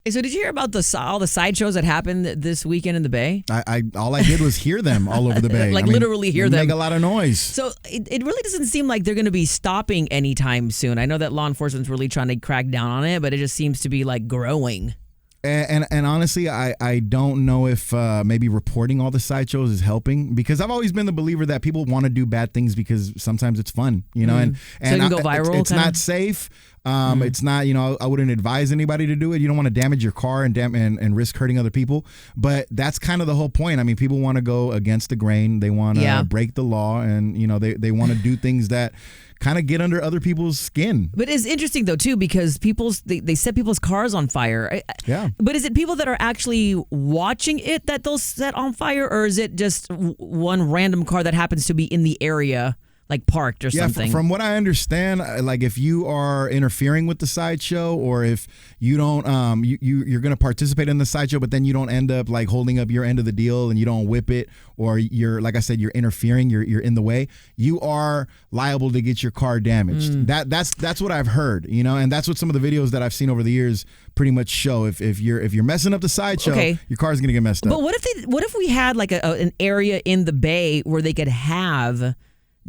Hey, so did you hear about all the sideshows that happened this weekend in the Bay? All I did was hear them all over the Bay. Literally hear them. Make a lot of noise. So it really doesn't seem like they're going to be stopping anytime soon. I know that law enforcement's really trying to crack down on it, but it just seems to be like growing. And honestly, I don't know if maybe reporting all the sideshows is helping, because I've always been the believer that people want to do bad things because sometimes it's fun, and so you can go viral. It's not safe. It's not, I wouldn't advise anybody to do it. You don't want to damage your car and risk hurting other people. But that's kind of the whole point. I mean, people want to go against the grain. They want to break the law, and they want to do things that kind of get under other people's skin. But it's interesting though too, because they set people's cars on fire. Yeah. But is it people that are actually watching it that they'll set on fire, or is it just one random car that happens to be in the area, like parked or something? From what I understand, like if you are interfering with the sideshow, or if you don't, you're going to participate in the sideshow, but then you don't end up like holding up your end of the deal and you don't whip it, or you're, like I said, you're interfering, you're in the way, you are liable to get your car damaged. That's what I've heard, and that's what some of the videos that I've seen over the years pretty much show. If you're messing up the sideshow, your car's going to get messed up. But what if we had like an area in the Bay where they could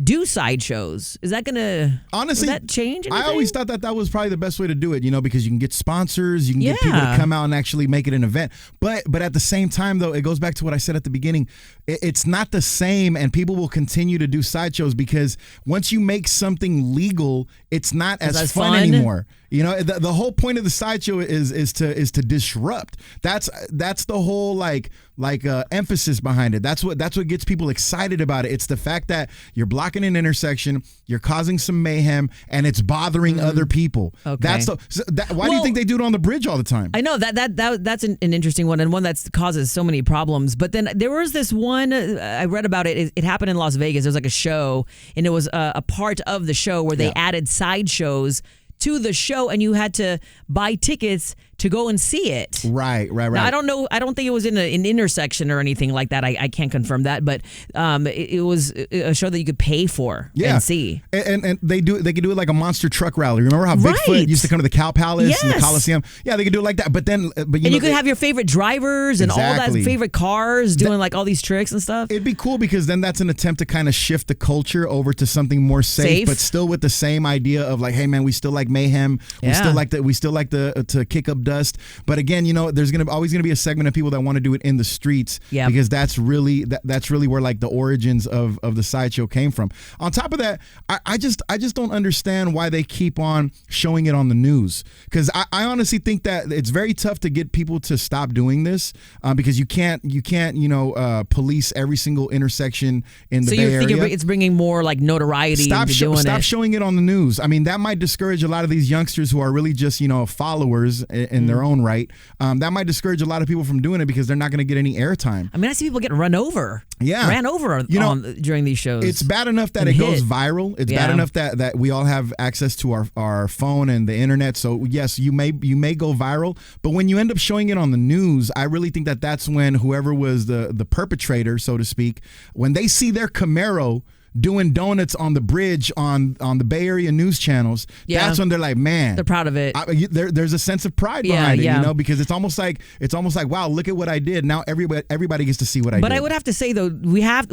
do sideshows? Is that gonna honestly will that change anything? I always thought that was probably the best way to do it, because you can get sponsors, you can get people to come out and actually make it an event. But at the same time, though, it goes back to what I said at the beginning. It's not the same, and people will continue to do sideshows because once you make something legal, it's not as fun anymore. The whole point of the sideshow is to disrupt. That's the whole like emphasis behind it. That's what gets people excited about it. It's the fact that you're blocking an intersection, you're causing some mayhem, and it's bothering other people. Okay. Why do you think they do it on the bridge all the time? I know that's an interesting one, and one that causes so many problems. But then there was this one I read about it. It happened in Las Vegas. There was like a show, and it was a part of the show where they added sideshows to the show, and you had to buy tickets to go and see it. Right. Now, I don't know. I don't think it was in an intersection or anything like that. I can't confirm that, but it was a show that you could pay for and see. And they could do it like a monster truck rally. Remember how Bigfoot used to come to the Cow Palace and the Coliseum? Yeah, they could do it like that. But you could have your favorite drivers and all that favorite cars doing like all these tricks and stuff. It'd be cool because then that's an attempt to kind of shift the culture over to something more safe, but still with the same idea of like, hey man, we still like mayhem. We still like to kick up dust. But again, there's always gonna be a segment of people that want to do it in the streets because that's really where like the origins of the sideshow came from. On top of that, I just don't understand why they keep on showing it on the news, because I honestly think that it's very tough to get people to stop doing this because you can't police every single intersection in the Bay Area. So you think it's bringing more like notoriety Stop it. showing it on the news. I mean, that might discourage a lot of these youngsters who are really just followers in their own right. That might discourage a lot of people from doing it because they're not going to get any airtime. I mean, I see people get ran over. Ran over during these shows. It's bad enough that it goes viral. It's bad enough that we all have access to our phone and the internet. So yes, you may go viral, but when you end up showing it on the news, I really think that's when whoever was the perpetrator, so to speak, when they see their Camaro doing donuts on the bridge on the Bay Area news channels, that's when they're like, man, they're proud of it. There's a sense of pride behind it, because it's almost like wow, look at what I did. Now everybody gets to see what I did. But I would have to say though, we have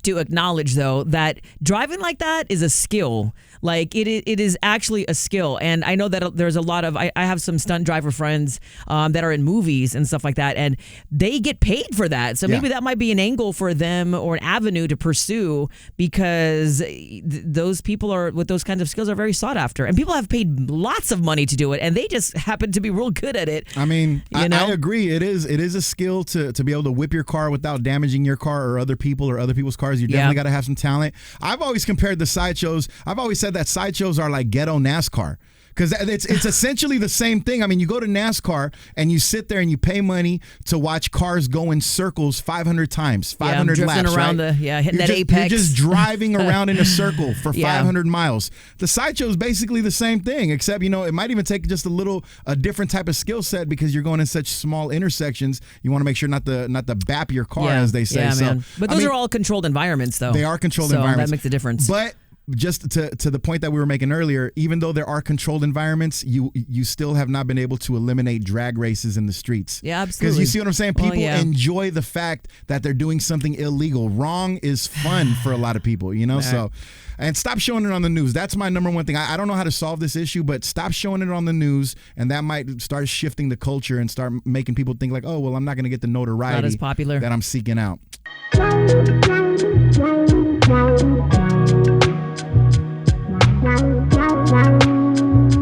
to acknowledge though that driving like that is a skill. Like it is actually a skill, and I know that there's a lot of I have some stunt driver friends that are in movies and stuff like that, and they get paid for that. So maybe that might be an angle for them or an avenue to pursue, because those people with those kinds of skills are very sought after, and people have paid lots of money to do it, and they just happen to be real good at it. I mean, I agree. It is a skill to be able to whip your car without damaging your car or other people or other people's cars. You definitely got to have some talent. I've always compared the sideshows. I've always said that sideshows are like ghetto NASCAR. Because it's essentially the same thing. I mean, you go to NASCAR and you sit there and you pay money to watch cars go in circles 500 times, 500 laps, around right? Hitting that apex. You're just driving around in a circle for 500 miles. The sideshow is basically the same thing, except, it might even take just a different type of skill set because you're going in such small intersections. You want to make sure not to bap your car, as they say. Yeah, man. But those are all controlled environments, though. They are controlled environments. That makes a difference. But just to the point that we were making earlier, even though there are controlled environments, you still have not been able to eliminate drag races in the streets. Yeah, absolutely. Because you see what I'm saying? People enjoy the fact that they're doing something illegal. Wrong is fun for a lot of people, you know? Right. So, and stop showing it on the news. That's my number one thing. I don't know how to solve this issue, but stop showing it on the news, and that might start shifting the culture and start making people think like, oh, well, I'm not going to get the notoriety not as popular that I'm seeking out.